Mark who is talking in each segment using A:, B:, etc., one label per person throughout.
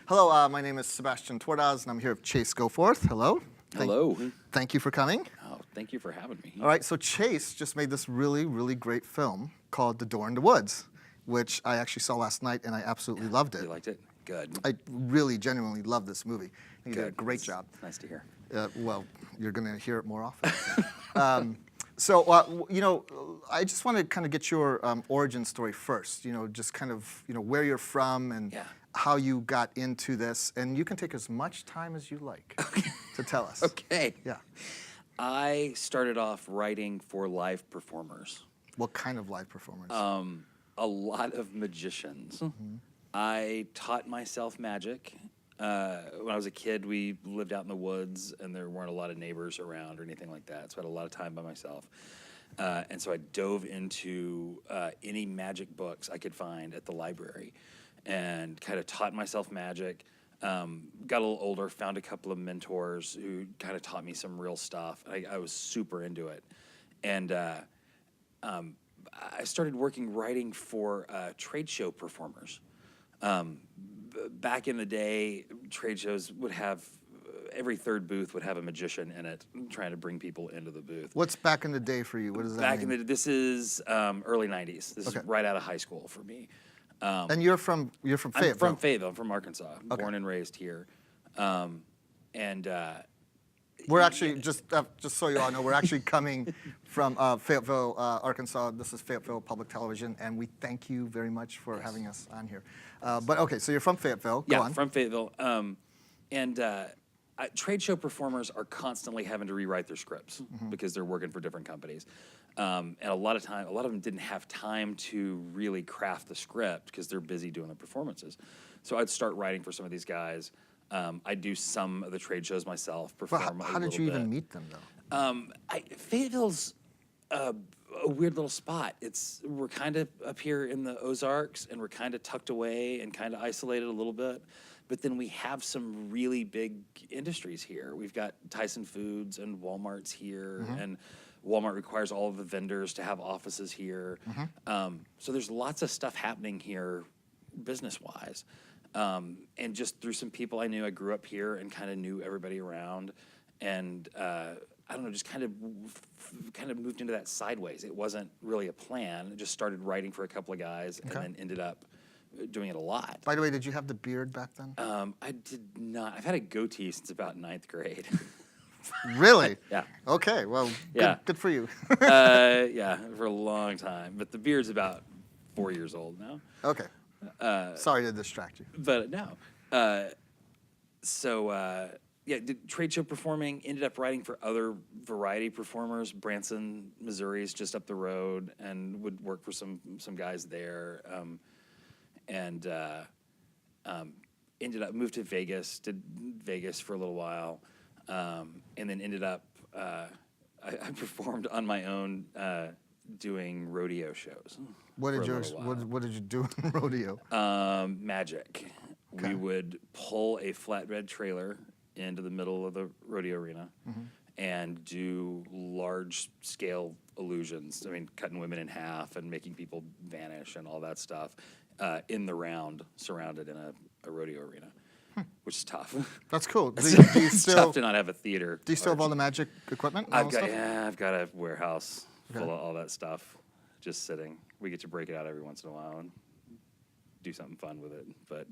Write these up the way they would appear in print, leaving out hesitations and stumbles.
A: Hello, my name is Sebastian Twardosz, and I'm here with Chase Goforth. Hello.
B: Hello.
A: Thank you for coming.
B: Oh, thank you for having me.
A: All right, so Chase just made this really, really great film called The Door in the Woods, which I actually saw last night, and I absolutely loved it.
B: You liked it? Good.
A: I really, genuinely loved this movie. You did a great job.
B: Nice to hear.
A: Well, you're going to hear it more often. I just want to kind of get your origin story first. Just kind of where you're from and how you got into this, and you can take as much time as you like to tell us.
B: Okay.
A: Yeah.
B: I started off writing for live performers.
A: What kind of live performers?
B: A lot of magicians. Mm-hmm. I taught myself magic. When I was a kid, we lived out in the woods, and there weren't a lot of neighbors around or anything like that, so I had a lot of time by myself. And so I dove into any magic books I could find at the library and kind of taught myself magic. Got a little older, found a couple of mentors who kind of taught me some real stuff. I was super into it. And I started writing for trade show performers. Back in the day, trade shows would have, every third booth would have a magician in it, trying to bring people into the booth.
A: What's back in the day for you? What does that mean?
B: This is early 90s. This is right out of high school for me.
A: And you're from Fayetteville?
B: I'm from Fayetteville. I'm from Arkansas. Born and raised here.
A: We're actually, just so you all know, we're actually coming from Fayetteville, Arkansas. This is Fayetteville Public Television, and we thank you very much for having us on here. But okay, so you're from Fayetteville. Go on.
B: From Fayetteville. Trade show performers are constantly having to rewrite their scripts because they're working for different companies. And a lot of them didn't have time to really craft the script because they're busy doing the performances. So I'd start writing for some of these guys. I do some of the trade shows myself. Perform.
A: How did you even meet them, though?
B: Fayetteville's a weird little spot. We're kind of up here in the Ozarks, and we're kind of tucked away and kind of isolated a little bit. But then we have some really big industries here. We've got Tyson Foods and Walmart's here, and Walmart requires all of the vendors to have offices here. So there's lots of stuff happening here, business-wise. And just through some people I knew, I grew up here and kind of knew everybody around, and I don't know, just kind of moved into that sideways. It wasn't really a plan. I just started writing for a couple of guys, and then ended up doing it a lot.
A: By the way, did you have the beard back then?
B: I did not. I've had a goatee since about 9th grade.
A: Really?
B: Yeah.
A: Okay, well, good for you.
B: Yeah, for a long time. But the beard's about 4 years old now.
A: Okay. Sorry to distract you.
B: But no. Did trade show performing, ended up writing for other variety performers. Branson, Missouri is just up the road, and would work for some guys there. Ended up, moved to Vegas, did Vegas for a little while, and then ended up, I performed on my own doing rodeo shows.
A: What did you do in rodeo?
B: Magic. Okay. We would pull a flatbed trailer into the middle of the rodeo arena and do large-scale illusions. I mean, cutting women in half and making people vanish and all that stuff in the round, surrounded in a rodeo arena, which is tough.
A: That's cool. Do you
B: it's
A: still,
B: tough to not have a theater.
A: Do you still have all the magic equipment?
B: I've got a warehouse full of all that stuff just sitting. We get to break it out every once in a while and do something fun with it. But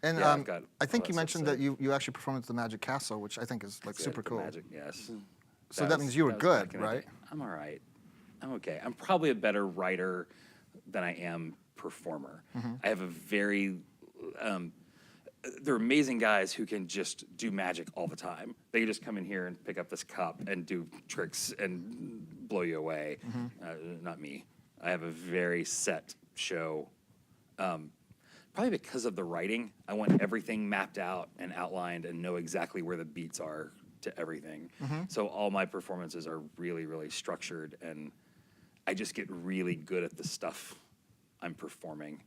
A: I think you mentioned that you actually performed at the Magic Castle, which I think is super cool.
B: Magic, yes.
A: So that means you were good, right?
B: I'm all right. I'm okay. I'm probably a better writer than I am performer. I have a very they're amazing guys who can just do magic all the time. They can just come in here and pick up this cup and do tricks and blow you away. Not me. I have a very set show. Probably because of the writing, I want everything mapped out and outlined and know exactly where the beats are to everything. So all my performances are really, really structured, and I just get really good at the stuff I'm performing.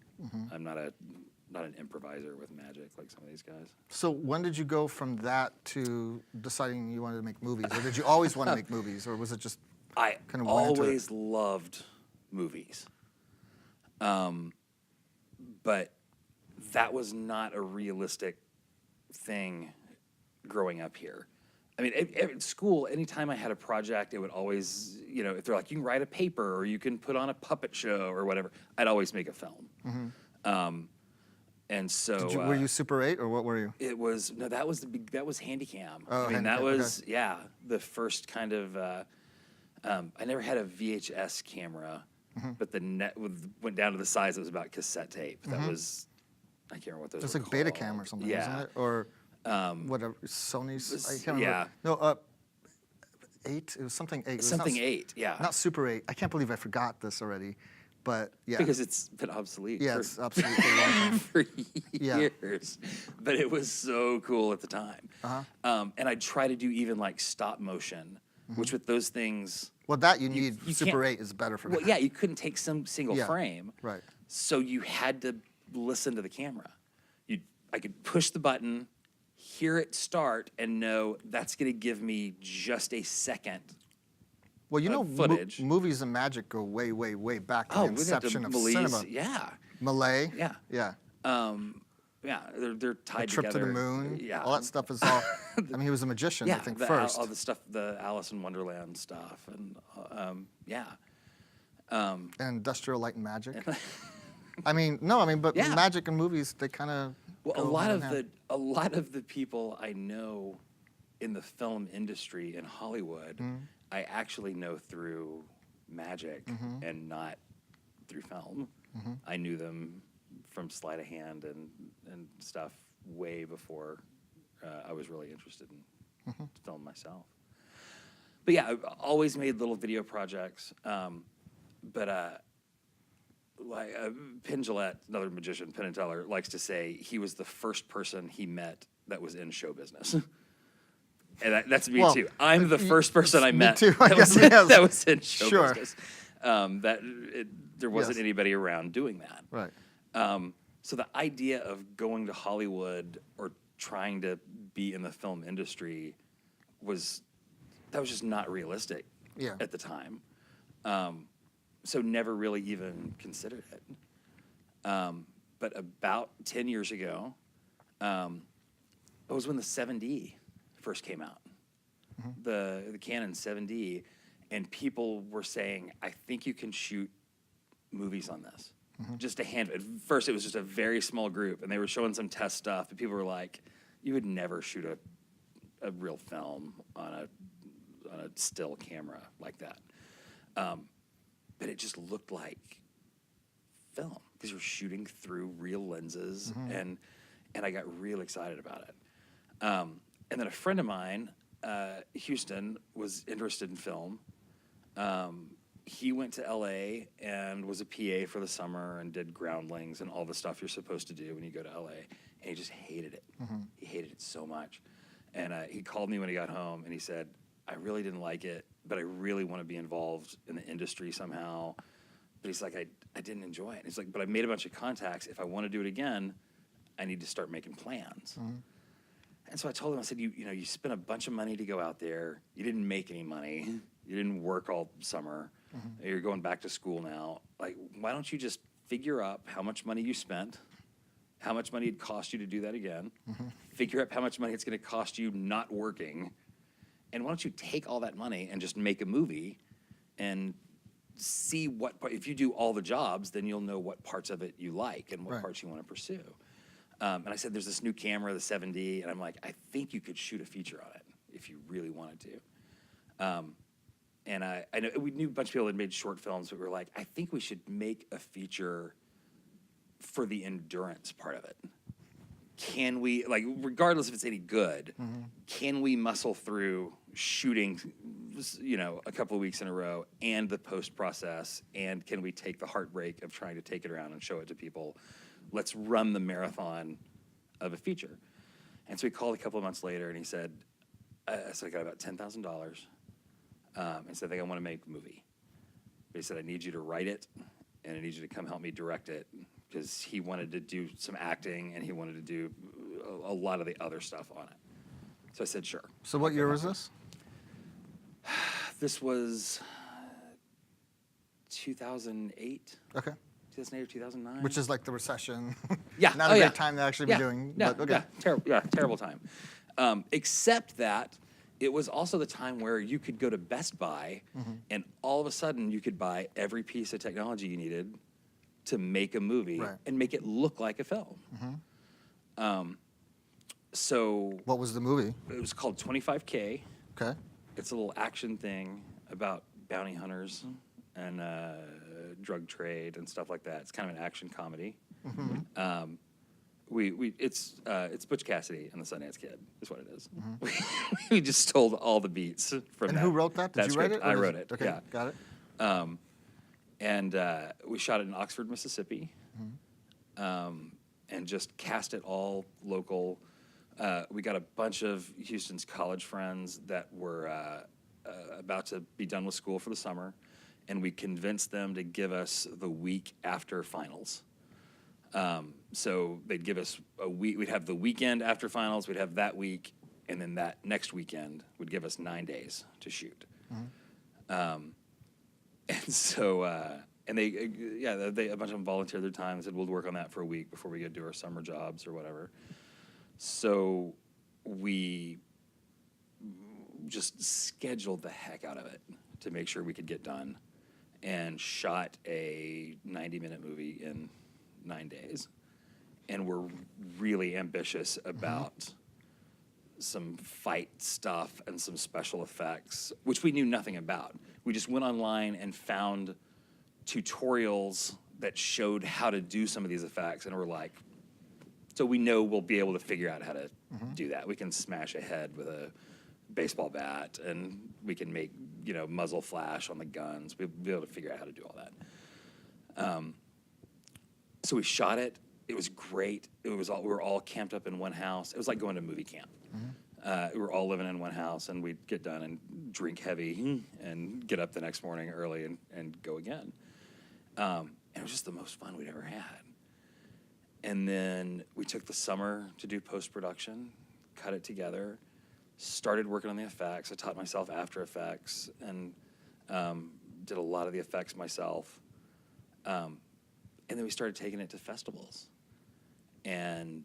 B: I'm not an improviser with magic like some of these guys. So
A: when did you go from that to deciding you wanted to make movies? Or did you always want to make movies? Or was it just
B: kind of always loved movies. But that was not a realistic thing growing up here. I mean, at school, anytime I had a project, it would always, if they're like, you can write a paper or you can put on a puppet show or whatever, I'd always make a film. And so,
A: were you Super 8 or what were you?
B: It was that was Handycam.
A: Oh,
B: I mean, that
A: Handycam,
B: was the first kind of. I never had a VHS camera, but the net went down to the size that was about cassette tape. That was, I can't remember what those.
A: It's
B: were
A: like
B: called.
A: Betacam or something,
B: Yeah.
A: isn't it? Or whatever, Sony's. I can't remember.
B: Yeah.
A: No, 8. It was something 8. It was
B: Something
A: not,
B: 8. Yeah.
A: Not Super 8. I can't believe I forgot this already. But yeah.
B: Because it's been obsolete.
A: Yeah,
B: for,
A: it's absolutely a long time.
B: for years. But it was so cool at the time. And I'd try to do even like stop motion, which with those things.
A: Well, that you need.
B: you
A: Super
B: can't-
A: 8 is better for
B: Well,
A: that.
B: yeah, you couldn't take some single
A: Yeah,
B: frame.
A: right.
B: So you had to listen to the camera. I could push the button, hear it start, and know that's going to give me just a second.
A: Well,
B: footage.
A: Movies and magic go way, way, way back to the
B: We'd have to
A: inception of
B: Malise-
A: cinema.
B: Yeah.
A: Malay.
B: Yeah.
A: Yeah.
B: Yeah, they're tied
A: Trip
B: together.
A: to the Moon.
B: Yeah.
A: All that stuff is all. I mean, he was a magician, I think, first.
B: all the stuff, the Alice in Wonderland stuff, and
A: And Industrial Light and Magic. I mean, but
B: Yeah.
A: magic and movies, they kind of.
B: Well, a lot of the people I know in the film industry in Hollywood, I actually know through magic and not through film. I knew them from sleight of hand and stuff way before I was really interested in film myself. But yeah, I've always made little video projects. Like Penn Jillette, another magician, Penn and Teller, likes to say he was the first person he met that was in show business. And that's me too. I'm the first person I met
A: too, I
B: that,
A: guess,
B: was
A: yes.
B: that was in show
A: Sure.
B: business. There wasn't
A: Yes.
B: anybody around doing that.
A: Right.
B: So the idea of going to Hollywood or trying to be in the film industry was just not realistic at the time. So never really even considered it. But about 10 years ago, it was when the 7D first came out, the Canon 7D, and people were saying, I think you can shoot movies on this. Just a hand. At first, it was just a very small group, and they were showing some test stuff, and people were like, you would never shoot a real film on a still camera like that. But it just looked like film because you're shooting through real lenses, and I got real excited about it. And then a friend of mine, Houston, was interested in film. He went to LA and was a PA for the summer and did groundlings and all the stuff you're supposed to do when you go to LA, and he just hated it. He hated it so much. And he called me when he got home, and he said, I really didn't like it, but I really want to be involved in the industry somehow. But he's like, I didn't enjoy it. He's like, but I made a bunch of contacts. If I want to do it again, I need to start making plans. And so I told him, I said, you spent a bunch of money to go out there. You didn't make any money. You didn't work all summer. You're going back to school now. Like, why don't you just figure up how much money you spent, how much money it cost you to do that again, figure out how much money it's going to cost you not working, and why don't you take all that money and just make a movie and see if you do all the jobs, then you'll know what parts of it you like and what parts you want to pursue. And I said, there's this new camera, the 7D, and I'm like, I think you could shoot a feature on it if you really wanted to. And I know we knew a bunch of people that made short films, but we were like, I think we should make a feature for the endurance part of it. Can we, like, regardless if it's any good, can we muscle through shooting, a couple of weeks in a row and the post process, and can we take the heartbreak of trying to take it around and show it to people? Let's run the marathon of a feature. And so he called a couple of months later, and he said, I got about $10,000. And said, I think I want to make a movie. But he said, I need you to write it, and I need you to come help me direct it, because he wanted to do some acting, and he wanted to do a lot of the other stuff on it. So I said, sure.
A: So what year was this?
B: This was 2008.
A: Okay.
B: 2008 or 2009.
A: Which is like the recession.
B: Yeah.
A: Not a great time to actually be doing.
B: Yeah,
A: But okay.
B: terrible time. Except that it was also the time where you could go to Best Buy and all of a sudden you could buy every piece of technology you needed to make a movie and make it look like a film. So
A: What was the movie?
B: it was called 25K.
A: Okay.
B: It's a little action thing about bounty hunters and drug trade and stuff like that. It's kind of an action comedy. It's Butch Cassidy and the Sundance Kid is what it is. We just stole all the beats from
A: And
B: that.
A: who wrote that? Did you write
B: script.
A: it?
B: I wrote it.
A: Okay,
B: Yeah.
A: got it.
B: And we shot it in Oxford, Mississippi, and just cast it all local. We got a bunch of Houston's college friends that were about to be done with school for the summer, and we convinced them to give us the week after finals. So they'd give us a week. We'd have the weekend after finals. We'd have that week, and then that next weekend would give us 9 days to shoot. And so, and they a bunch of them volunteered their time and said, we'll work on that for a week before we go do our summer jobs or whatever. So we just scheduled the heck out of it to make sure we could get done and shot a 90-minute movie in 9 days. And we're really ambitious about some fight stuff and some special effects, which we knew nothing about. We just went online and found tutorials that showed how to do some of these effects, and we're like, so we know we'll be able to figure out how to do that. We can smash a head with a baseball bat, and we can make, muzzle flash on the guns. We'll be able to figure out how to do all that. So we shot it. It was great. We were all camped up in one house. It was like going to movie camp. We were all living in one house, and we'd get done and drink heavy and get up the next morning early and go again. And it was just the most fun we'd ever had. And then we took the summer to do post-production, cut it together, started working on the effects. I taught myself After Effects and did a lot of the effects myself. And then we started taking it to festivals. And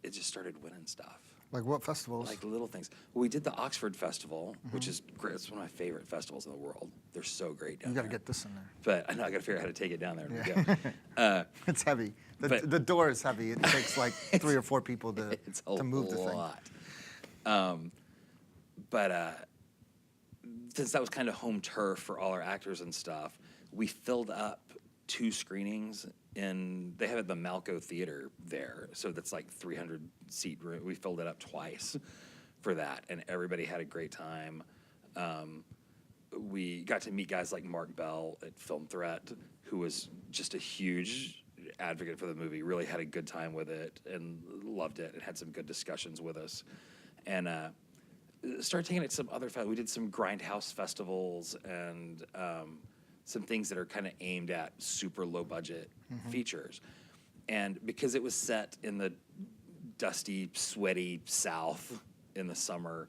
B: it just started winning stuff.
A: Like what festivals?
B: Like little things. Well, we did the Oxford Festival, which is great. It's one of my favorite festivals in the world. They're so great down there.
A: You got to get this in there.
B: But I know I got to figure out how to take it down there. And go.
A: It's heavy. The door is heavy. It takes like 3 or 4 people to move the thing.
B: It's a lot. But since that was kind of home turf for all our actors and stuff, we filled up 2 screenings they have it at the Malco Theater there, so that's like 300-seat room. We filled it up twice for that, and everybody had a great time. We got to meet guys like Mark Bell at Film Threat, who was just a huge advocate for the movie, really had a good time with it and loved it and had some good discussions with us. And started taking it to some other festivals. We did some Grindhouse festivals and some things that are kind of aimed at super low budget features. And because it was set in the dusty, sweaty South in the summer,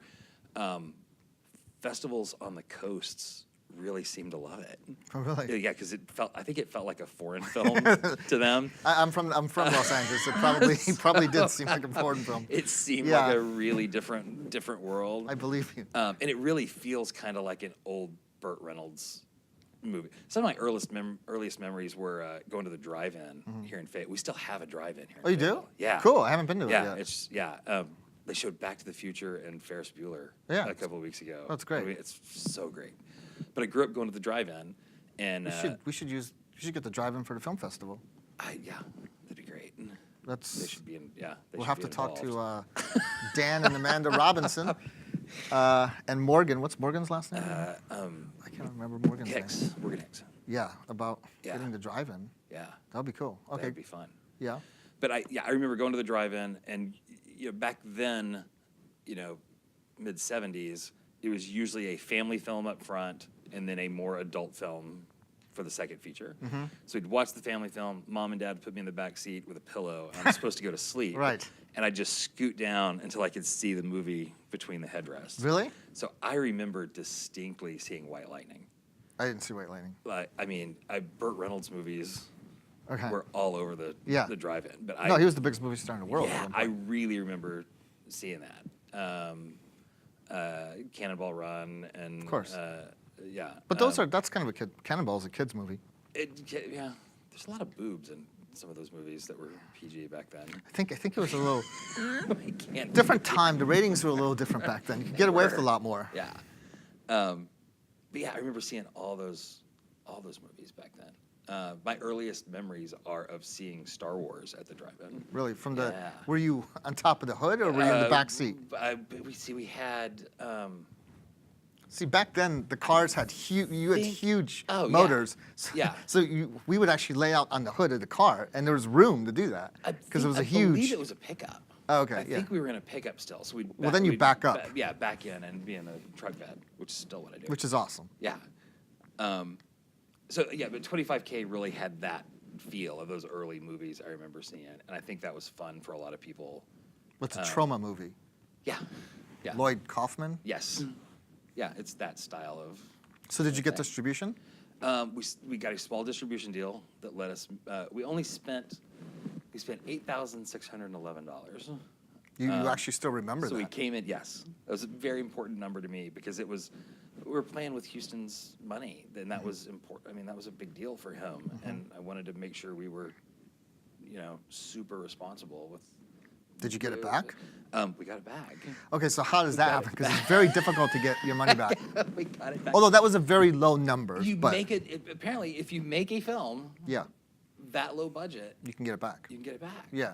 B: festivals on the coasts really seemed to love it.
A: Oh, really?
B: Yeah, because I think it felt like a foreign film to them.
A: I'm from Los Angeles. It probably did seem like a foreign film.
B: It seemed like a really different world.
A: I believe you.
B: And it really feels kind of like an old Burt Reynolds movie. Some of my earliest memories were going to the drive-in here in Fayetteville. We still have a drive-in here.
A: Oh, you do?
B: Yeah.
A: Cool. I haven't been to it yet.
B: They showed Back to the Future and Ferris Bueller a couple of weeks ago.
A: That's great.
B: I mean, it's so great. But I grew up going to the drive-in, and
A: we should get the drive-in for the film festival.
B: that'd be great. They should be in. Yeah.
A: We'll have to talk to Dan and Amanda Robinson. And Morgan, what's Morgan's last name? I can't remember Morgan's name.
B: Morgan Hicks.
A: Yeah, about getting the drive-in.
B: Yeah.
A: That'd be cool. Okay.
B: That'd be fun.
A: Yeah.
B: But I remember going to the drive-in, and back then, mid-'70s, it was usually a family film up front and then a more adult film for the second feature. So we'd watch the family film. Mom and Dad would put me in the back seat with a pillow, and I'm supposed to go to sleep.
A: Right.
B: And I'd just scoot down until I could see the movie between the headrests.
A: Really?
B: So I remember distinctly seeing White Lightning.
A: I didn't see White Lightning.
B: I mean, Burt Reynolds movies
A: Okay.
B: were all over the
A: Yeah.
B: the drive-in. But
A: No, he was the biggest movie star in the world. at
B: yeah,
A: one
B: I
A: point.
B: really remember seeing that. Cannonball Run and
A: Of course.
B: yeah.
A: But that's kind of a kid. Cannonball's a kid's movie.
B: Yeah, there's a lot of boobs in some of those movies that were PG back then.
A: I think it was a little
B: I can't.
A: different time. The ratings were a little different back then. You could get away with a lot more.
B: Yeah. But yeah, I remember seeing all those movies back then. My earliest memories are of seeing Star Wars at the drive-in.
A: Really,
B: Yeah.
A: were you on top of the hood or were you in the back seat?
B: We had.
A: See, back then the cars had huge
B: Oh, yeah.
A: motors.
B: Yeah.
A: So we would actually lay out on the hood of the car, and there was room to do that because it was a huge.
B: I believe it was a pickup.
A: Oh, okay,
B: I
A: yeah.
B: think we were in a pickup still, so we'd.
A: Well, then you
B: we'd
A: back up.
B: back in and be in the truck bed, which is still what I do.
A: Which is awesome.
B: Yeah. So yeah, but 25K really had that feel of those early movies I remember seeing, and I think that was fun for a lot of people.
A: What's a trauma movie?
B: Yeah. Yeah.
A: Lloyd Kaufman.
B: Yes. Yeah, it's that style of.
A: So did you get distribution?
B: We got a small distribution deal that let us. We spent $8,611.
A: You actually still remember
B: So
A: that?
B: we came in. Yes, that was a very important number to me because it was. We were playing with Houston's money, and that was important. I mean, that was a big deal for him, and I wanted to make sure we were, super responsible with.
A: Did you get it back?
B: We got it back.
A: Okay, so how does that happen? Because it's very difficult to get your money back.
B: We got it back.
A: Although that was a very low number.
B: You
A: but
B: make it apparently if you make a film
A: yeah,
B: that low budget,
A: you can get it back.
B: you can get it back.
A: Yeah.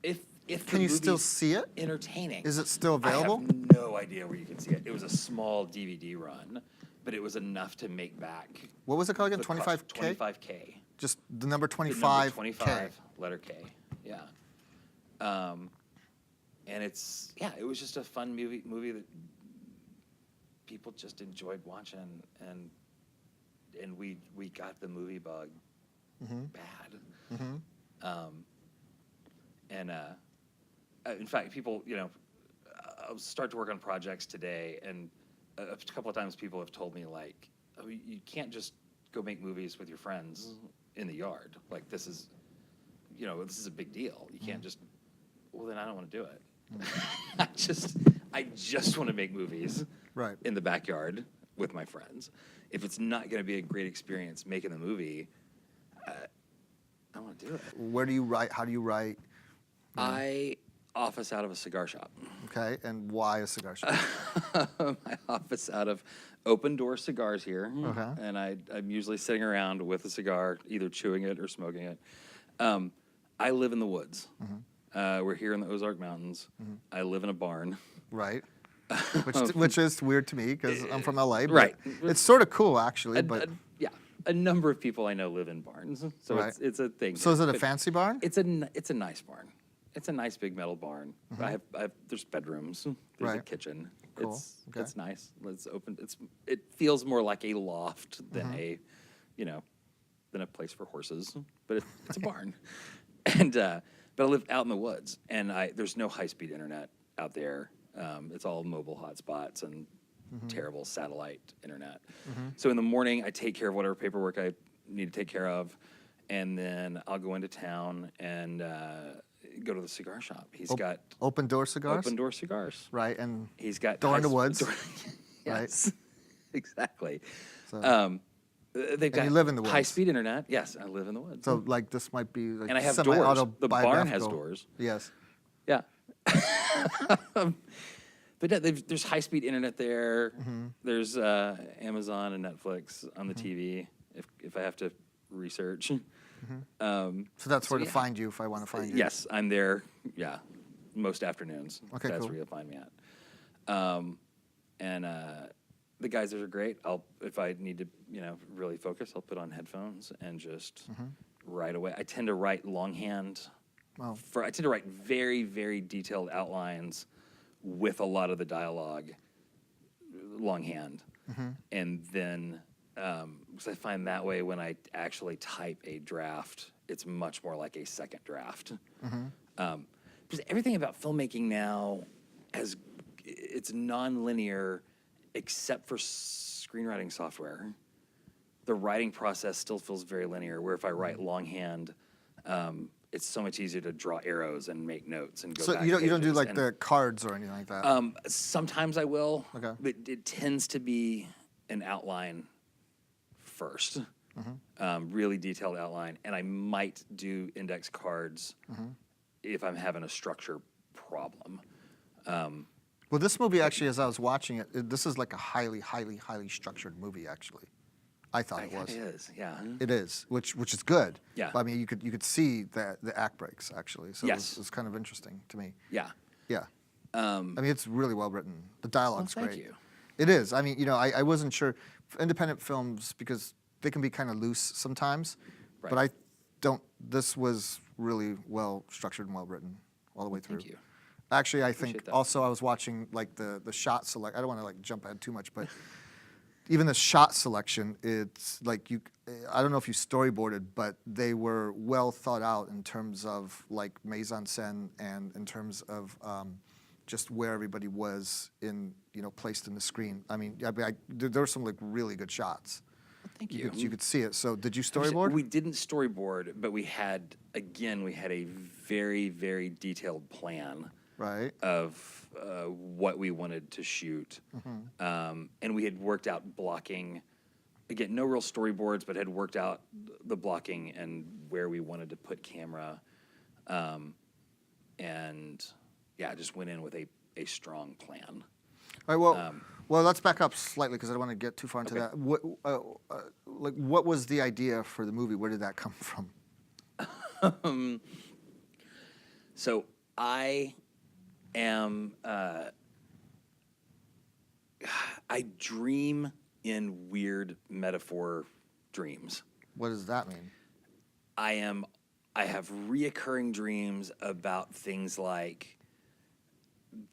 B: If
A: Can
B: the
A: you still
B: movie's
A: see it?
B: entertaining.
A: Is it still available?
B: I have no idea where you can see it. It was a small DVD run, but it was enough to make back.
A: What was it called again?
B: the cost.
A: 25K?
B: 25K.
A: Just the number
B: The number
A: 25K.
B: 25, letter K. Yeah. And it was just a fun movie that people just enjoyed watching, and we got the movie bug bad. In fact, people, I'll start to work on projects today, and a couple of times people have told me, like, oh, you can't just go make movies with your friends in the yard. Like, this is a big deal. You can't just, well, then I don't want to do it. I just want to make movies
A: Right.
B: in the backyard with my friends. If it's not going to be a great experience making the movie, I want to do it.
A: Where do you write? How do you write?
B: I office out of a cigar shop.
A: Okay, and why a cigar shop?
B: I office out of Open Door Cigars here,
A: Okay.
B: and I'm usually sitting around with a cigar, either chewing it or smoking it. I live in the woods. We're here in the Ozark Mountains. I live in a barn.
A: Right. Which is weird to me because I'm from LA. But
B: Right.
A: It's sort of cool actually. But
B: A number of people I know live in barns, so
A: Right.
B: it's a thing.
A: so is it a
B: But
A: fancy barn?
B: It's a nice barn. It's a nice big metal barn. There's bedrooms. There's a
A: Right.
B: kitchen.
A: Cool.
B: It's
A: Okay.
B: nice. It's open. It feels more like a loft than than a place for horses. But it's a barn. And but I live out in the woods, and there's no high-speed internet out there. It's all mobile hotspots and terrible satellite internet. So in the morning, I take care of whatever paperwork I need to take care of, and then I'll go into town and go to the cigar shop. He's got
A: Open Door Cigars?
B: Open Door Cigars.
A: Right, and
B: He's got
A: Door in the
B: high-
A: woods.
B: Yes, exactly.
A: So-
B: They've got
A: you live in the woods.
B: high-speed internet. Yes, I live in the woods.
A: so like this might be like
B: And I have doors. The barn has
A: semi-autobiographical.
B: doors.
A: Yes.
B: Yeah. But yeah, there's high-speed internet there. There's Amazon and Netflix on the TV if I have to research.
A: So that's where to
B: yeah.
A: find you if I want to find you.
B: Yes, I'm there. Yeah, most afternoons.
A: Okay,
B: That's
A: cool.
B: where you'll find me at. And the guys there are great. If I need to, really focus, I'll put on headphones and just write away. I tend to write longhand.
A: Wow.
B: I tend to write very, very detailed outlines with a lot of the dialogue longhand, and then because I find that way when I actually type a draft, it's much more like a second draft. Because everything about filmmaking now it's non-linear, except for screenwriting software. The writing process still feels very linear. Where if I write longhand, It's so much easier to draw arrows and make notes and go
A: So
B: back
A: you don't do
B: pages.
A: like
B: And,
A: the cards or anything like that?
B: sometimes I will,
A: Okay.
B: but it tends to be an outline first, really detailed outline, and I might do index cards if I'm having a structure problem.
A: Well, this movie actually, as I was watching it, this is like a highly, highly, highly structured movie. Actually, I thought it was.
B: It is, yeah.
A: It is, which is good.
B: Yeah.
A: I mean, you could see the act breaks actually. So
B: Yes.
A: it was kind of interesting to me.
B: Yeah.
A: Yeah. I mean, it's really well written. The dialogue's
B: thank
A: great.
B: you.
A: It is. I mean, I wasn't sure independent films because they can be kind of loose sometimes,
B: Right.
A: but I don't. This was really well structured and well written all the way through.
B: Thank you.
A: Actually, I
B: Appreciate
A: think
B: that.
A: also I was watching like the shot select. I don't want to like jump ahead too much, but even the shot selection, it's like I don't know if you storyboarded, but they were well thought out in terms of like mise en scène and in terms of just where everybody was placed in the screen. I mean, there were some like really good shots.
B: Thank you.
A: You could see it. So did you storyboard?
B: We didn't storyboard, but we had a very, very detailed plan
A: Right.
B: of what we wanted to shoot. And we had worked out blocking. Again, no real storyboards, but had worked out the blocking and where we wanted to put camera. And yeah, just went in with a strong plan.
A: All right. Well, let's back up slightly because I don't want to get too far into
B: Okay.
A: that. What was the idea for the movie? Where did that come from?
B: So I am. I dream in weird metaphor dreams.
A: What does that mean?
B: I have reoccurring dreams about things like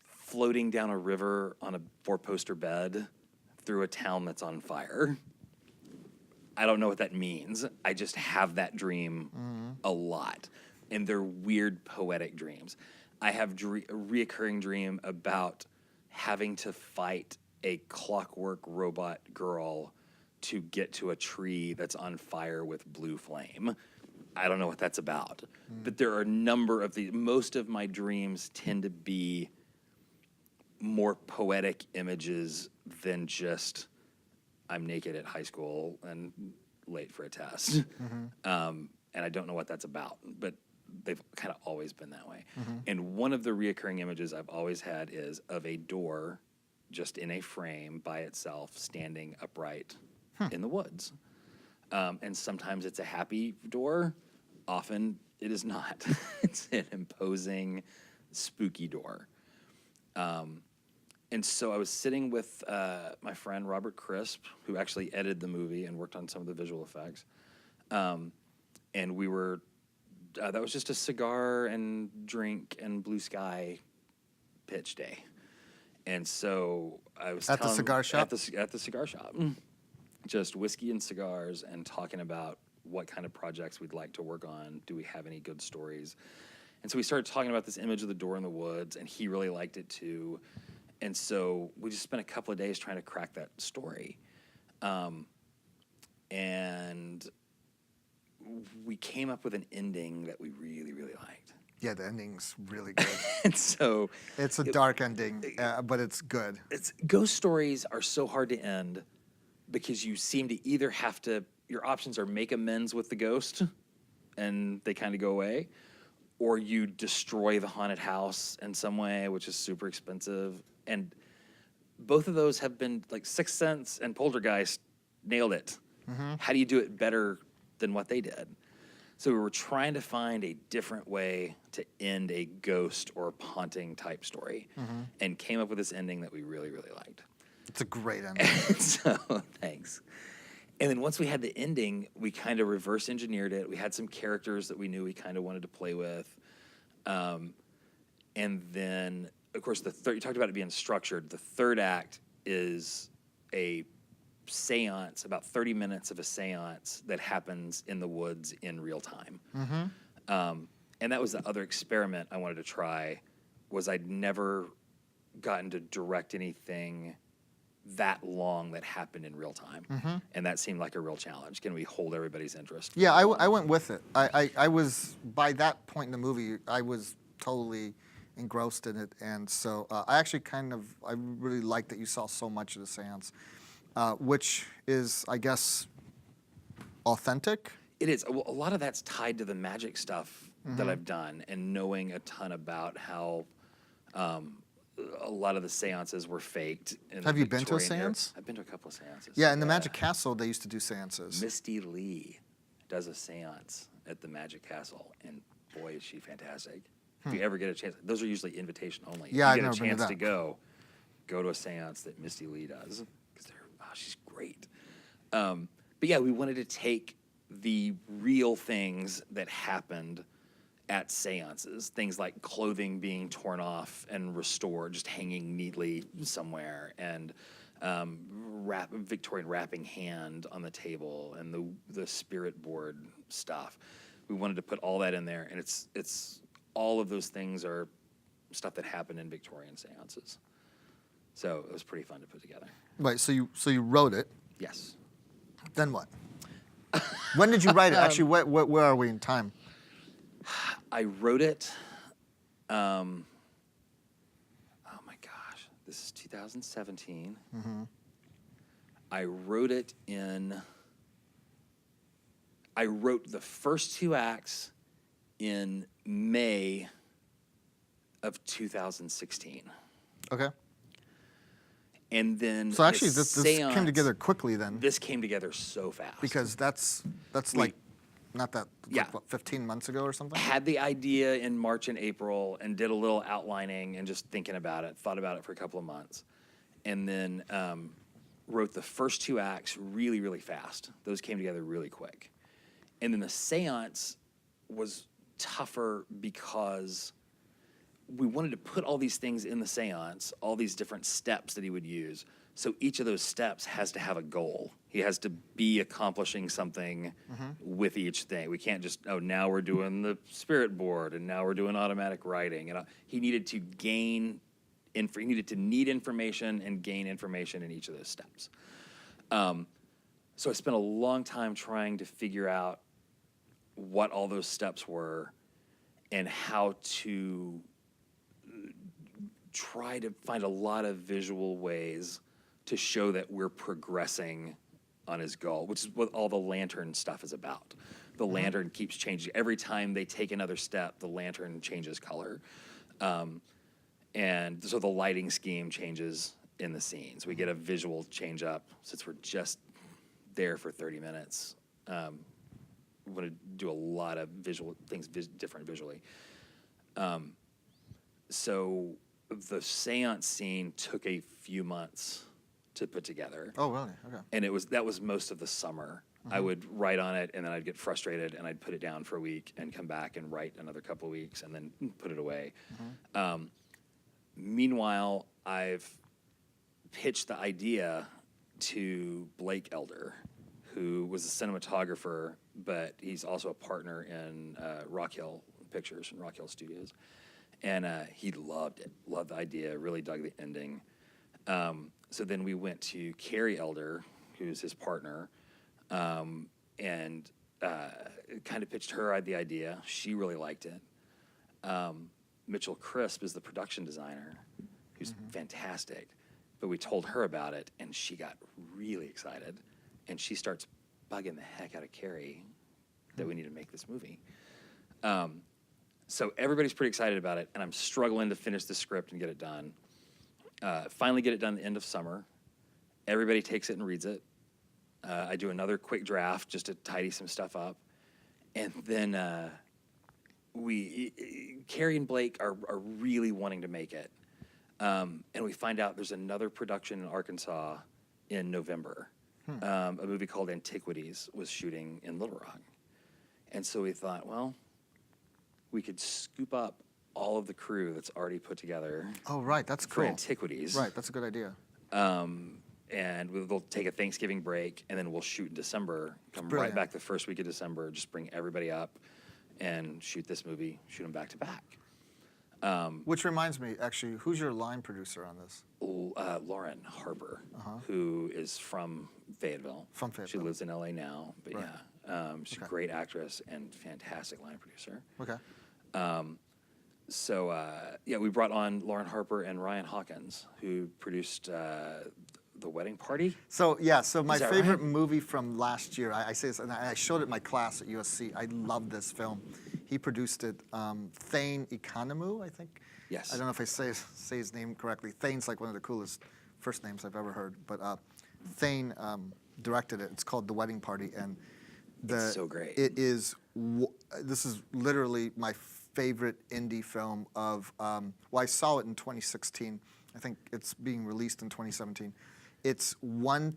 B: floating down a river on a four-poster bed through a town that's on fire. I don't know what that means. I just have that dream a lot. And they're weird poetic dreams. I have a reoccurring dream about having to fight a clockwork robot girl to get to a tree that's on fire with blue flame. I don't know what that's about. But there are a number of most of my dreams tend to be more poetic images than just I'm naked at high school and late for a test. And I don't know what that's about, but they've kind of always been that way. And one of the reoccurring images I've always had is of a door just in a frame by itself, standing upright in the woods. And sometimes it's a happy door. Often it is not. It's an imposing, spooky door. And so I was sitting with my friend Robert Crisp, who actually edited the movie and worked on some of the visual effects. And we were, that was just a cigar and drink and blue sky pitch day. And so I was
A: At the cigar shop?
B: At the cigar shop. Just whiskey and cigars and talking about what kind of projects we'd like to work on. Do we have any good stories? And so we started talking about this image of the door in the woods, and he really liked it too. And so we just spent a couple of days trying to crack that story. And we came up with an ending that we really, really liked.
A: Yeah, the ending's really good.
B: And so
A: It's a dark ending, but it's good.
B: Ghost stories are so hard to end because you seem to either have to, your options are make amends with the ghost and they kind of go away, or you destroy the haunted house in some way, which is super expensive. And both of those have been, like, Sixth Sense and Poltergeist nailed it. How do you do it better than what they did? So we were trying to find a different way to end a ghost or haunting type story, and came up with this ending that we really, really liked.
A: It's a great ending.
B: So thanks. And then once we had the ending, we kind of reverse engineered it. We had some characters that we knew we kind of wanted to play with. And then, of course, you talked about it being structured. The third act is a seance, about 30 minutes of a seance that happens in the woods in real time. And that was the other experiment I wanted to try, was I'd never gotten to direct anything that long that happened in real time. And that seemed like a real challenge. Can we hold everybody's interest?
A: Yeah, I went with it. I was, by that point in the movie, I was totally engrossed in it. And so I actually I really liked that you saw so much of the seance, which is, I guess, authentic.
B: It is. A lot of that's tied to the magic stuff that I've done and knowing a ton about how a lot of the seances were faked.
A: Have you been to a seance?
B: I've been to a couple of seances.
A: Yeah, in the Magic Castle, they used to do seances.
B: Misty Lee does a seance at the Magic Castle, and boy, is she fantastic. If you ever get a chance, those are usually invitation only.
A: Yeah,
B: if you
A: I've
B: get a
A: never been to
B: chance
A: that.
B: to go to a seance that Misty Lee does, because she's great. But yeah, we wanted to take the real things that happened at seances, things like clothing being torn off and restored, just hanging neatly somewhere, and Victorian wrapping hand on the table, and the spirit board stuff. We wanted to put all that in there, and it's all of those things are stuff that happened in Victorian seances. So it was pretty fun to put together.
A: Right. So you wrote it.
B: Yes.
A: Then what? When did you write it? Actually, where are we in time?
B: I wrote it. Oh my gosh, this is 2017. I wrote it I wrote the first 2 acts in May of 2016.
A: Okay.
B: And then
A: So actually, this came together quickly then.
B: This came together so fast.
A: Because that's like, not that, like, what, 15 months ago or something?
B: Had the idea in March and April and did a little outlining and just thinking about it, thought about it for a couple of months. And then wrote the first 2 acts really, really fast. Those came together really quick. And then the seance was tougher because we wanted to put all these things in the seance, all these different steps that he would use. So each of those steps has to have a goal. He has to be accomplishing something with each thing. We can't just, now we're doing the spirit board, and now we're doing automatic writing. And he needed to he needed to need information and gain information in each of those steps. So I spent a long time trying to figure out what all those steps were and how to try to find a lot of visual ways to show that we're progressing on his goal, which is what all the lantern stuff is about. The lantern keeps changing. Every time they take another step, the lantern changes color. And so the lighting scheme changes in the scenes. We get a visual change up since we're just there for 30 minutes. We want to do a lot of visual things different visually. So the seance scene took a few months to put together.
A: Oh, really? Okay.
B: And that was most of the summer. I would write on it, and then I'd get frustrated, and I'd put it down for a week and come back and write another couple of weeks and then put it away. Meanwhile, I've pitched the idea to Blake Elder, who was a cinematographer, but he's also a partner in Rock Hill Pictures and Rock Hill Studios. And he loved it, loved the idea, really dug the ending. So then we went to Carrie Elder, who's his partner, and kind of pitched her the idea. She really liked it. Mitchell Crisp is the production designer, who's fantastic. But we told her about it, and she got really excited. And she starts bugging the heck out of Carrie that we need to make this movie. So everybody's pretty excited about it, and I'm struggling to finish the script and get it done. Finally get it done at the end of summer. Everybody takes it and reads it. I do another quick draft just to tidy some stuff up. And then Carrie and Blake are really wanting to make it. And we find out there's another production in Arkansas in November. A movie called Antiquities was shooting in Little Rock. And so we thought, well, we could scoop up all of the crew that's already put together.
A: Oh, right, that's
B: for
A: cool.
B: Antiquities.
A: Right, that's a good idea.
B: And we'll take a Thanksgiving break, and then we'll shoot in December. Come right back the first week of December, just bring everybody up and shoot this movie, shoot them back to back.
A: Which reminds me, actually, who's your line producer on this?
B: Lauren Harper, who is from Fayetteville.
A: From Fayetteville.
B: She lives in LA now, but
A: Right.
B: she's a great actress and fantastic line producer.
A: Okay.
B: So we brought on Lauren Harper and Ryan Hawkins, who produced The Wedding Party.
A: So my
B: that
A: favorite
B: right?
A: movie from last year, I say this, and I showed it in my class at USC. I love this film. He produced it. Thane Economou, I think.
B: Yes.
A: I don't know if I say his name correctly. Thane's like one of the coolest first names I've ever heard. But Thane directed it. It's called The Wedding Party, and
B: It's so great.
A: It is. This is literally my favorite indie film of. Well, I saw it in 2016. I think it's being released in 2017. It's one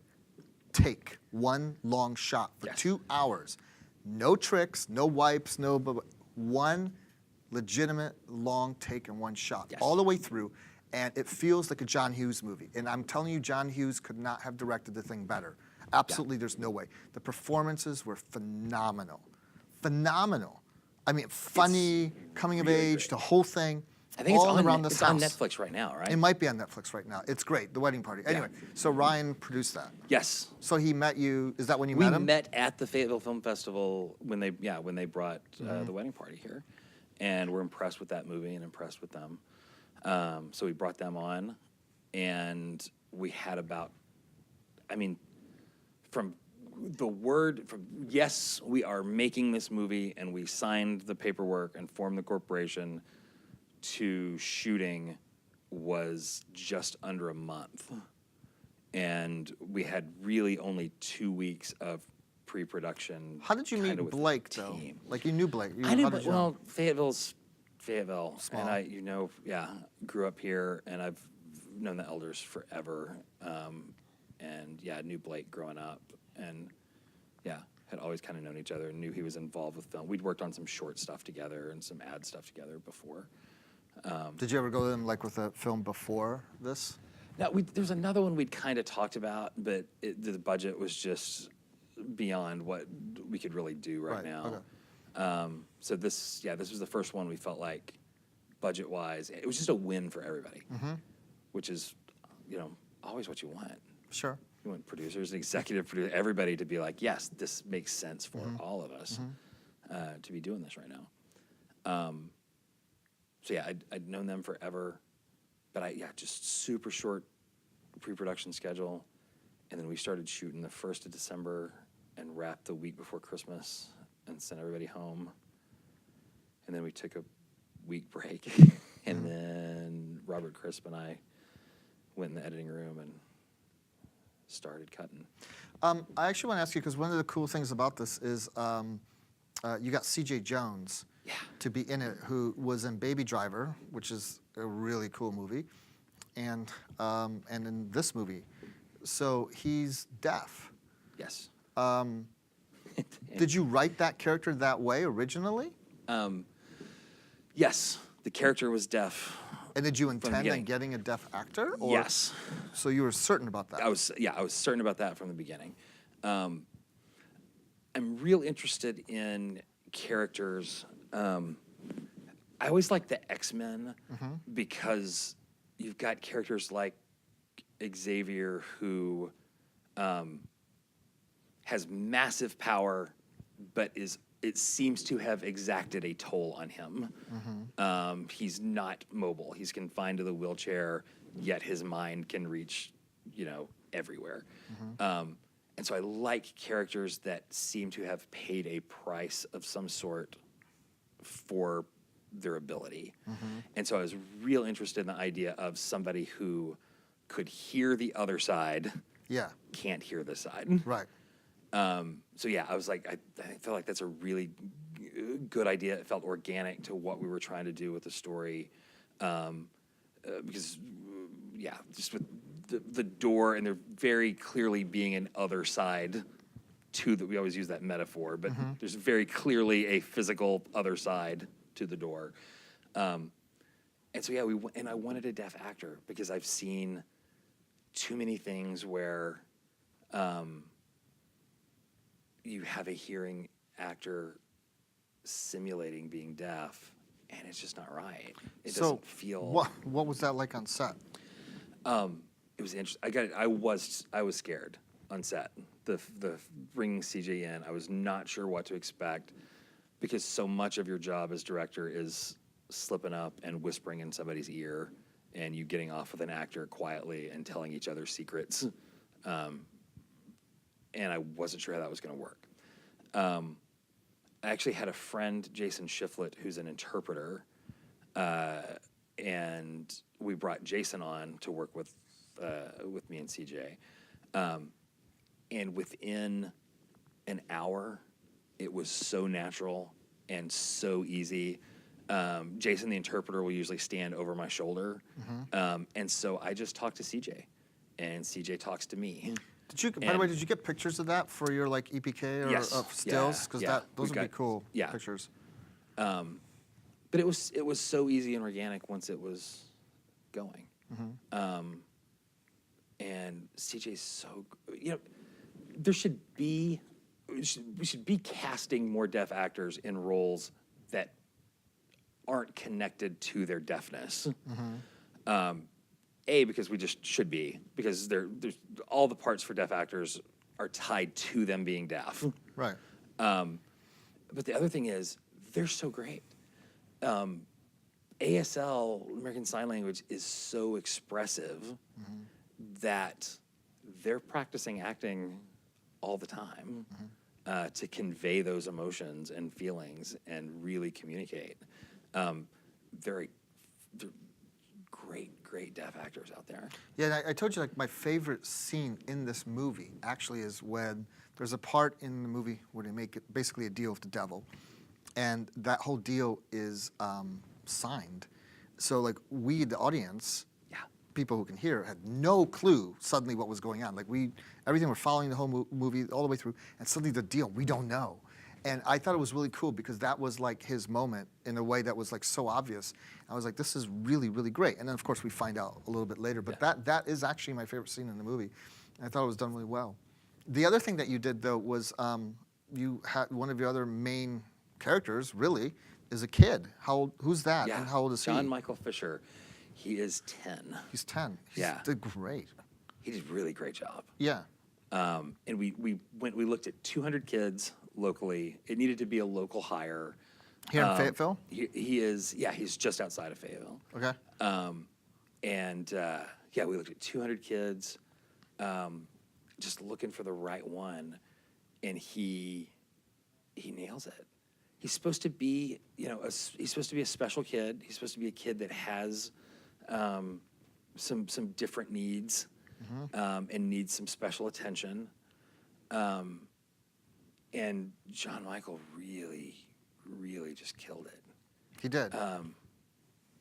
A: take, one long shot for 2 hours. No tricks, no wipes, one legitimate long take and one shot all the way through. And it feels like a John Hughes movie. And I'm telling you, John Hughes could not have directed the thing better. Absolutely, there's no way. The performances were phenomenal. Phenomenal. I mean, funny, coming of age, the whole thing.
B: I think
A: all
B: it's
A: around the
B: it's
A: house.
B: on Netflix right now, right?
A: It might be on Netflix right now. It's great, The Wedding Party. Anyway, so Ryan produced that.
B: Yes.
A: So he met you. Is that when you
B: We
A: met him?
B: met at the Fayetteville Film Festival when they brought The Wedding Party here, and we're impressed with that movie and impressed with them. So we brought them on, and we had from yes, we are making this movie, and we signed the paperwork and formed the corporation, to shooting was just under a month. And we had really only 2 weeks of pre-production.
A: How did you
B: kinda
A: meet
B: with the
A: Blake, though?
B: team.
A: Like, you knew Blake.
B: I knew,
A: how did you know?
B: Fayetteville's Fayetteville,
A: Small.
B: and grew up here, and I've known the elders forever, and knew Blake growing up, and had always kind of known each other and knew he was involved with film. We'd worked on some short stuff together and some ad stuff together before.
A: Did you ever go to him, like, with a film before this?
B: Now, there's another one we'd kind of talked about, but the budget was just beyond what we could really do right now.
A: Okay.
B: So this was the first one we felt like, budget-wise, it was just a win for everybody, which is, always what you want.
A: Sure.
B: You want producers, executive producer, everybody to be like, yes, this makes sense for all of us to be doing this right now. I'd known them forever, but just super short pre-production schedule, and then we started shooting the 1st of December and wrapped the week before Christmas and sent everybody home, and then we took a week break, and then Robert Crisp and I went in the editing room and started cutting.
A: I actually want to ask you, because one of the cool things about this is you got C.J. Jones to be in it, who was in Baby Driver, which is a really cool movie, and in this movie. So he's deaf.
B: Yes.
A: Did you write that character that way originally?
B: Yes, the character was deaf.
A: And did you intend on
B: beginning.
A: getting a deaf actor? Or?
B: Yes.
A: So you were certain about that?
B: I was certain about that from the beginning. I'm real interested in characters. I always like the X-Men because you've got characters like Xavier, who has massive power, but it seems to have exacted a toll on him. He's not mobile. He's confined to the wheelchair, yet his mind can reach, everywhere. And so I like characters that seem to have paid a price of some sort for their ability. And so I was real interested in the idea of somebody who could hear the other side, can't hear this side.
A: Right.
B: I was like, I feel like that's a really good idea. It felt organic to what we were trying to do with the story, because just with the door, and there very clearly being an other side to that. We always use that metaphor, but there's very clearly a physical other side to the door. And so I wanted a deaf actor because I've seen too many things where you have a hearing actor simulating being deaf, and it's just not right. It
A: So
B: doesn't feel.
A: what was that like on set?
B: It was interesting. I was scared on set. The bringing CJ in, I was not sure what to expect, because so much of your job as director is slipping up and whispering in somebody's ear, and you getting off with an actor quietly and telling each other secrets. And I wasn't sure how that was going to work. I actually had a friend, Jason Shiflett, who's an interpreter, and we brought Jason on to work with me and CJ. And within an hour, it was so natural and so easy. Jason, the interpreter, will usually stand over my shoulder. And so I just talk to CJ, and CJ talks to me.
A: By the way, did you get pictures of that for your like EPK or
B: Yes.
A: of stills? Because those would be cool pictures.
B: But it was so easy and organic once it was going. And CJ's so, we should be casting more deaf actors in roles that aren't connected to their deafness. Because we just should be, because there's all the parts for deaf actors are tied to them being deaf.
A: Right.
B: But the other thing is, they're so great. ASL, American Sign Language, is so expressive that they're practicing acting all the time to convey those emotions and feelings and really communicate. They're great deaf actors out there.
A: Yeah, I told you, like, my favorite scene in this movie actually is when there's a part in the movie where they make it basically a deal with the devil, and that whole deal is signed. So, like, we, the audience, people who can hear, had no clue suddenly what was going on. Like, everything, we're following the whole movie all the way through, and suddenly the deal, we don't know. And I thought it was really cool because that was like his moment in a way that was like so obvious. I was like, this is really, really great. And then of course we find out a little bit later, but that is actually my favorite scene in the movie. And I thought it was done really well. The other thing that you did though was you had one of your other main characters really is a kid. Who's that? And how old is he?
B: John Michael Fisher. He is 10.
A: He's 10. He did great.
B: He did a really great job.
A: Yeah.
B: And we looked at 200 kids locally. It needed to be a local hire.
A: Here in Fayetteville?
B: He's just outside of Fayetteville.
A: Okay.
B: We looked at 200 kids, just looking for the right one, and he nails it. He's supposed to be, he's supposed to be a special kid. He's supposed to be a kid that has some different needs and needs some special attention. And John Michael really, really just killed it.
A: He did.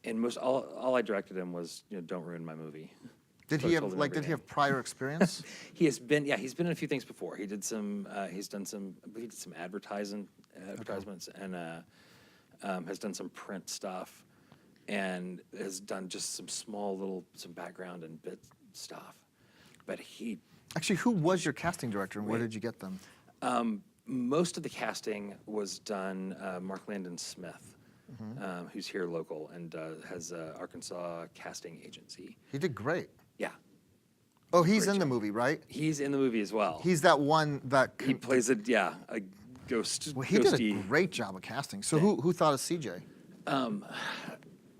B: And all I directed him was, don't ruin my movie.
A: Did he have prior experience?
B: He's been in a few things before. He did some, he's done some, I believe he did some advertisements and has done some print stuff and has done just some background and bit stuff. But
A: Actually, who was your casting director and where did you get them?
B: Most of the casting was done, Mark Landon Smith, who's here local and has an Arkansas casting agency.
A: He did great.
B: Yeah.
A: Oh, he's in the movie, right?
B: He's in the movie as well.
A: He's that one that...
B: He plays a ghost.
A: Well, he did a great job of casting. So who thought of CJ?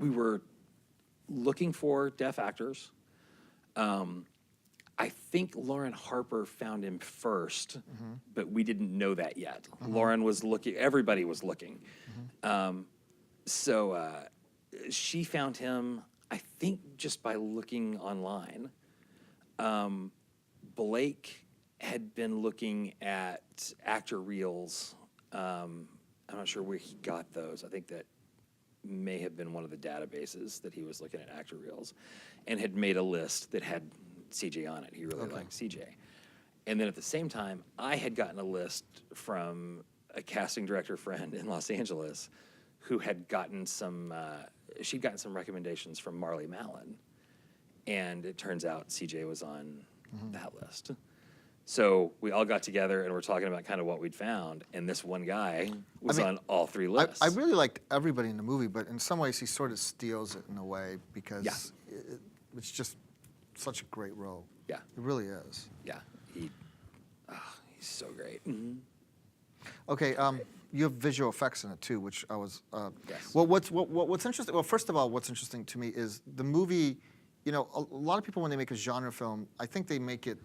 B: We were looking for deaf actors. I think Lauren Harper found him first, but we didn't know that yet. Lauren was looking, everybody was looking. So she found him, I think, just by looking online. Blake had been looking at actor reels. I'm not sure where he got those. I think that may have been one of the databases that he was looking at actor reels and had made a list that had CJ on it. He really liked CJ. And then at the same time, I had gotten a list from a casting director friend in Los Angeles who had gotten she'd gotten some recommendations from Marley Mallon. And it turns out CJ was on that list. So we all got together and we're talking about kind of what we'd found, and this one guy was on all 3 lists.
A: I really liked everybody in the movie, but in some ways he sort of steals it in a way because it's just such a great role.
B: Yeah.
A: It really is.
B: Yeah. He's so great.
A: Okay, you have visual effects in it too, which I was.
B: Yes.
A: Well, what's interesting? Well, first of all, what's interesting to me is the movie. You know, a lot of people when they make a genre film, I think they make it.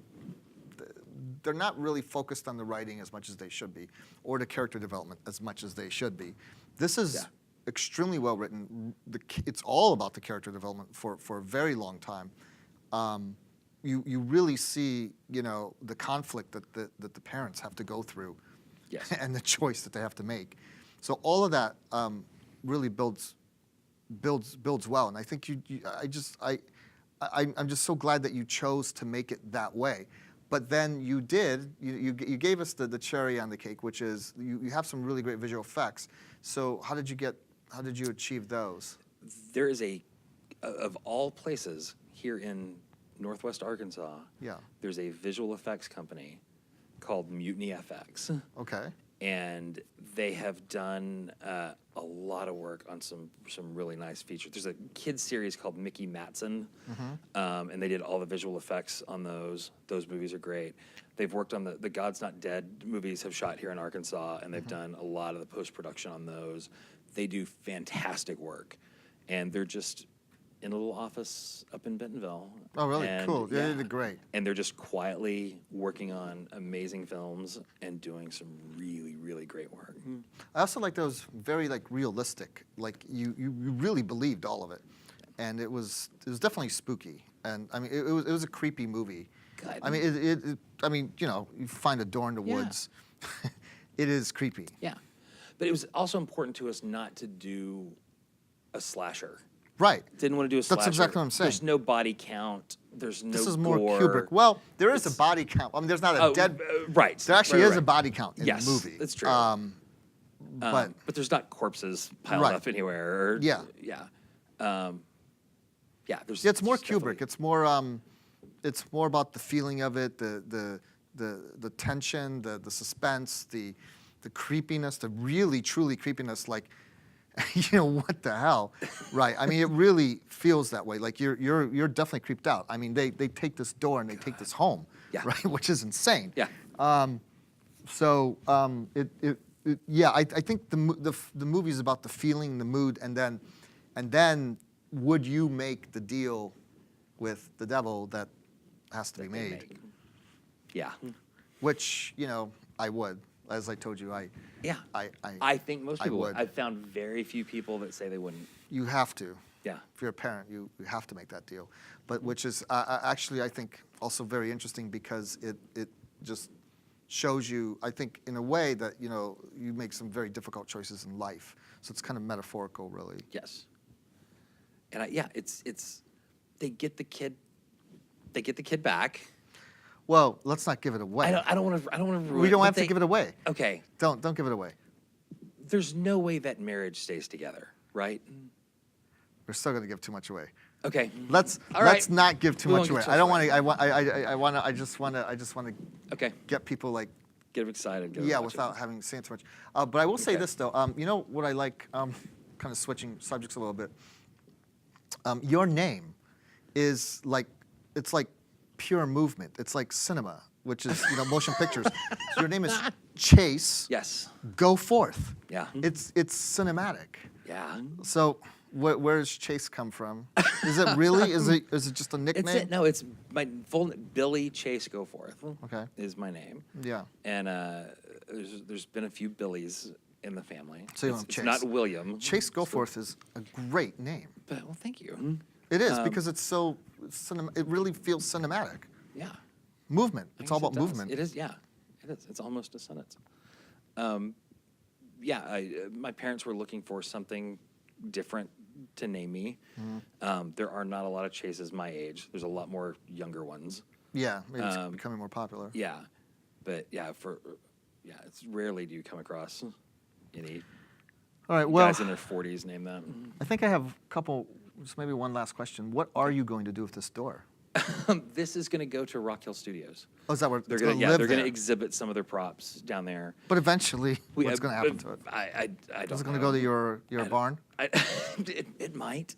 A: They're not really focused on the writing as much as they should be, or the character development as much as they should be. This is extremely well written. It's all about the character development for a very long time. You really see, you know, the conflict that the parents have to go through, and the choice that they have to make. So all of that really builds well. And I think I'm just so glad that you chose to make it that way. But then you gave us the cherry on the cake, which is you have some really great visual effects. So how did you achieve those?
B: There is of all places here in Northwest Arkansas, there's a visual effects company called Mutiny FX.
A: Okay.
B: And they have done a lot of work on some really nice features. There's a kids series called Mickey Matson, and they did all the visual effects on those. Those movies are great. They've worked on the God's Not Dead movies have shot here in Arkansas, and they've done a lot of the post-production on those. They do fantastic work, and they're just in a little office up in Bentonville.
A: Oh, really? Cool. Yeah, they did great.
B: And they're just quietly working on amazing films and doing some really, really great work.
A: I also like those very realistic. Like you really believed all of it, and it was definitely spooky. And I mean, it was a creepy movie.
B: God.
A: I mean, I mean, you know, you find a door in the woods. It is creepy.
B: Yeah, but it was also important to us not to do a slasher.
A: Right.
B: Didn't want to do a slasher.
A: That's exactly what I'm saying.
B: There's no body count. There's no
A: This is more
B: gore.
A: Kubrick. Well, there is a body count. I mean, there's not a dead.
B: Right.
A: There actually is a body count in the movie.
B: That's true.
A: But
B: there's not corpses piled up anywhere. Or,
A: yeah.
B: There's.
A: It's more Kubrick. It's more about the feeling of it, the tension, the suspense, the creepiness, the really truly creepiness. Like, you know, what the hell, right? I mean, it really feels that way. Like you're definitely creeped out. I mean, they take this door and they take this home, right? Which is insane.
B: Yeah.
A: I think the movie is about the feeling, the mood, and then would you make the deal with the devil that has to be made?
B: Yeah.
A: Which, you know, I would. As I told you, I
B: think most people would. I've found very few people that say they wouldn't.
A: You have to.
B: Yeah.
A: If you're a parent, you have to make that deal. But which is actually, I think, also very interesting because it just shows you, I think, in a way that, you know, you make some very difficult choices in life. So it's kind of metaphorical, really.
B: Yes. And it's they get the kid back.
A: Well, let's not give it away.
B: I don't want to ruin.
A: We don't have to give it away.
B: Okay.
A: Don't give it away.
B: There's no way that marriage stays together, right?
A: We're still going to give too much away.
B: Okay.
A: Let's not give too much away. I just want to get people like
B: get them excited.
A: Without having saying too much. But I will say this though. You know what I like? Kind of switching subjects a little bit. Your name is like pure movement. It's like cinema, which is, you know, motion pictures. So your name is Chase.
B: Yes.
A: Goforth.
B: Yeah.
A: It's cinematic.
B: Yeah.
A: So where does Chase come from? Is it really? Is it just a nickname?
B: No, it's my full Billy Chase Goforth.
A: Okay.
B: Is my name.
A: Yeah.
B: And there's been a few Billies in the family.
A: So you want
B: it's
A: Chase.
B: Not William.
A: Chase Goforth is a great name.
B: Well, thank you.
A: It is because it's so it really feels cinematic.
B: Yeah.
A: Movement. It's all about movement.
B: It is. Yeah. It is. It's almost a sentence. My parents were looking for something different to name me. There are not a lot of Chases my age. There's a lot more younger ones.
A: Yeah, maybe it's becoming more popular.
B: Yeah, but it's rarely do you come across any guys in their 40s name that.
A: I think I have a couple. Just maybe one last question. What are you going to do with this door?
B: This is going to go to Rock Hill Studios.
A: Oh, is that where
B: They're
A: it's
B: going
A: gonna live
B: they're going to
A: there?
B: exhibit some of their props down there.
A: But eventually, what's going to happen to it?
B: I don't
A: Is it going
B: know.
A: to go to your barn?
B: It might.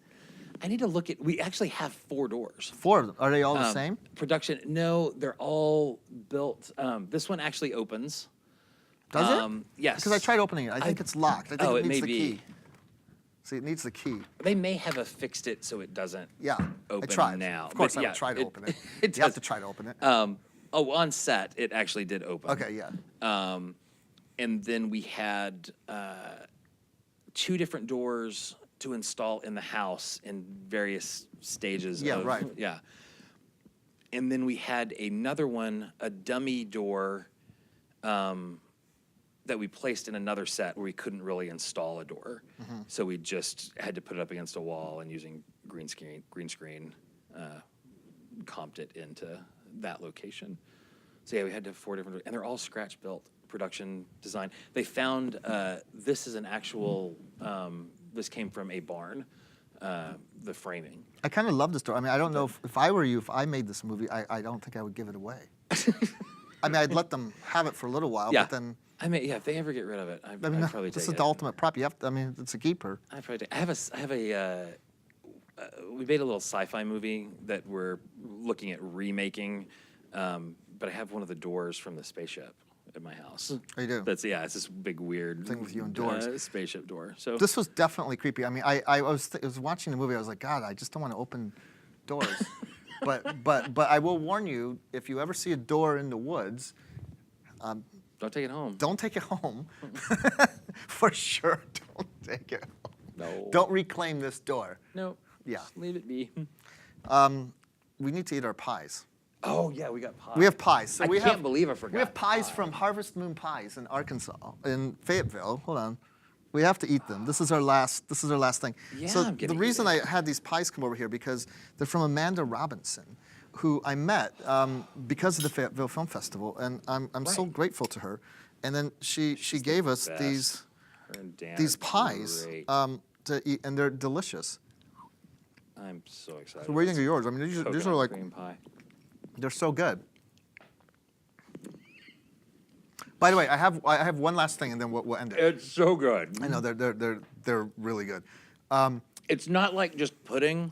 B: I need to look at. We actually have 4 doors.
A: 4. Are they all the same?
B: Production? No, they're all built. This one actually opens.
A: Does it?
B: Yes.
A: Because I tried opening it. I think it's locked. I think
B: Oh,
A: it
B: it
A: needs
B: may
A: the
B: be.
A: key. See, it needs the key.
B: They may have affixed it so it doesn't.
A: Yeah.
B: Open
A: I tried.
B: now.
A: Of course,
B: But
A: I
B: yeah,
A: would try to open it.
B: it
A: You have
B: does.
A: to try to open it.
B: On set, it actually did open.
A: Okay, yeah.
B: And then we had 2 different doors to install in the house in various stages.
A: Yeah,
B: of,
A: right.
B: Yeah. And then we had another one, a dummy door that we placed in another set where we couldn't really install a door. So we just had to put it up against a wall and using green screen comped it into that location. So yeah, we had to have 4 different, and they're all scratch built, production design. They found this is an actual, this came from a barn, the framing.
A: I kind of love this story. I mean, I don't know if I were you, if I made this movie, I don't think I would give it away. I mean, I'd let them have it for a little while,
B: Yeah.
A: but then,
B: I mean, yeah, if they ever get rid of it, I'd
A: I mean,
B: probably
A: this
B: take
A: is the ultimate prop. You have to, I mean, it's a keeper.
B: I'd probably take, I have a we made a little sci-fi movie that we're looking at remaking, but I have one of the doors from the spaceship at my house.
A: Oh, you do?
B: It's this big weird
A: Thing with you and doors.
B: spaceship door. So
A: This was definitely creepy. I mean, I was watching the movie. I was like, God, I just don't want to open doors. but I will warn you, if you ever see a door in the woods,
B: don't take it home.
A: don't take it home. For sure, don't take it home.
B: No.
A: Don't reclaim this door.
B: No.
A: Yeah.
B: Just leave it be.
A: We need to eat our pies.
B: Oh yeah, we got pie.
A: We have pies. So
B: I
A: we
B: can't believe I forgot.
A: We have pies
B: pie.
A: from Harvest Moon Pies in Arkansas, in Fayetteville. Hold on. We have to eat them. This is our last thing.
B: Yeah,
A: so
B: I'm gonna
A: the
B: eat
A: reason
B: it.
A: I had these pies come over here because they're from Amanda Robinson, who I met because of the Fayetteville Film Festival, and I'm so
B: Right.
A: grateful to her. And then she gave us
B: Best.
A: these
B: Her and Dan
A: these
B: are
A: pies
B: great.
A: to eat, and they're delicious.
B: I'm so excited.
A: So what do you think of yours? I mean, these are
B: Coconut
A: like
B: cream pie.
A: they're so good. By the way, I have one last thing, and then we'll end it.
B: It's so good.
A: I know they're really good.
B: It's not like just pudding.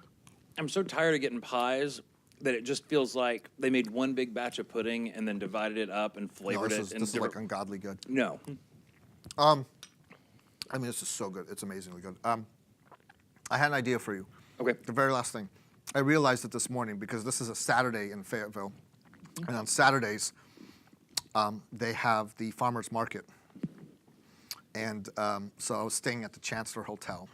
B: I'm so tired of getting pies that it just feels like they made one big batch of pudding and then divided it up and
A: No,
B: flavored
A: this
B: it.
A: is like ungodly good.
B: No.
A: I mean, this is so good. It's amazingly good. I had an idea for you.
B: Okay.
A: The very last thing. I realized it this morning because this is a Saturday in Fayetteville, and on Saturdays they have the farmers market. And so I was staying at the Chancellor Hotel,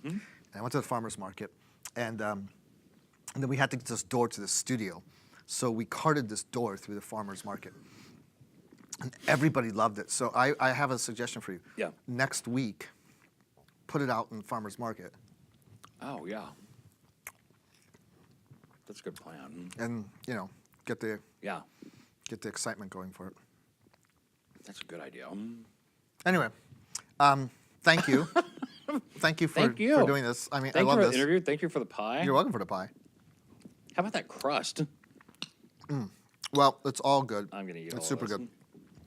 A: and I went to the farmers market, and then we had to get this door to the studio. So we carted this door through the farmers market. And everybody loved it. So I have a suggestion for you.
B: Yeah.
A: Next week, put it out in the farmers market.
B: Oh yeah. That's a good plan.
A: And, get the
B: Yeah.
A: excitement going for it.
B: That's a good idea.
A: Anyway, thank you. Thank you for
B: Thank you.
A: for doing this. I mean,
B: Thank
A: I love
B: you for
A: this.
B: the interview. Thank you for the pie.
A: You're welcome for the pie.
B: How about that crust?
A: Well, it's all good.
B: I'm gonna eat all
A: It's
B: of
A: super
B: this.
A: good.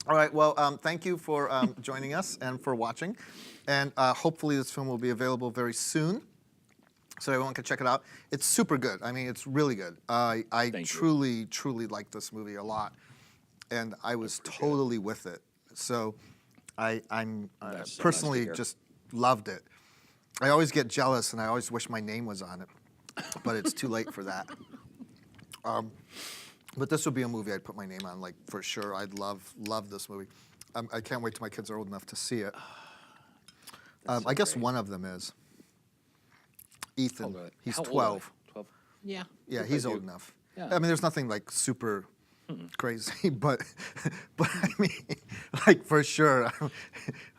A: All right. Well, thank you for joining us and for watching. And hopefully this film will be available very soon, so everyone can check it out. It's super good. I mean, it's really good. I
B: Thank you.
A: truly like this movie a lot, and I was totally with it. So I'm
B: That's so nice to
A: personally
B: hear.
A: just loved it. I always get jealous, and I always wish my name was on it, but it's too late for that. But this would be a movie I'd put my name on, like, for sure. I'd love this movie. I can't wait till my kids are old enough to see it.
B: That's so
A: I guess
B: great.
A: one of them is. Ethan,
B: How old are they?
A: he's
B: How old are
A: 12.
B: they? 12. Yeah.
A: Yeah,
B: Good
A: he's
B: for
A: old
B: you.
A: enough.
B: Yeah.
A: I mean, there's nothing like super crazy, but I mean, like for sure.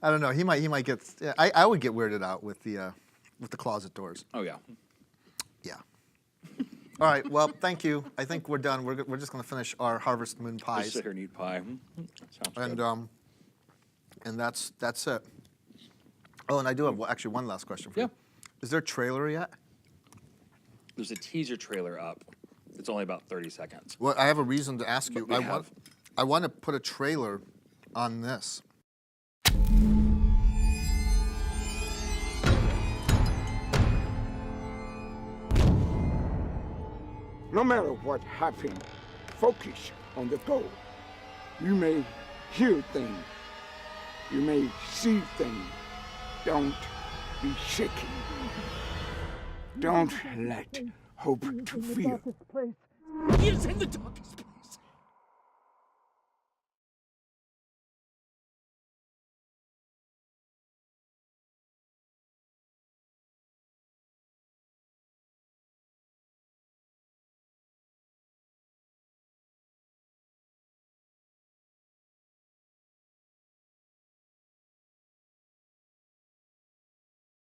A: I don't know. He might get. I would get weirded out with the closet doors.
B: Oh yeah.
A: Yeah. All right. Well, thank you. I think we're done. We're just going to finish our Harvest Moon
B: Just
A: pies,
B: sit here and eat pie. Sounds
A: and
B: good.
A: and that's it. Oh, and I do have actually one last question for you.
B: Yeah.
A: Is there a trailer yet?
B: There's a teaser trailer up It's only about 30 seconds.
A: Well, I have a reason to ask you.
B: We have.
A: I want to put a trailer on this.
C: No matter what happens, focus on the goal. You may hear things. You may see things. Don't be shaky. Don't let hope to fear.
D: He is in the darkest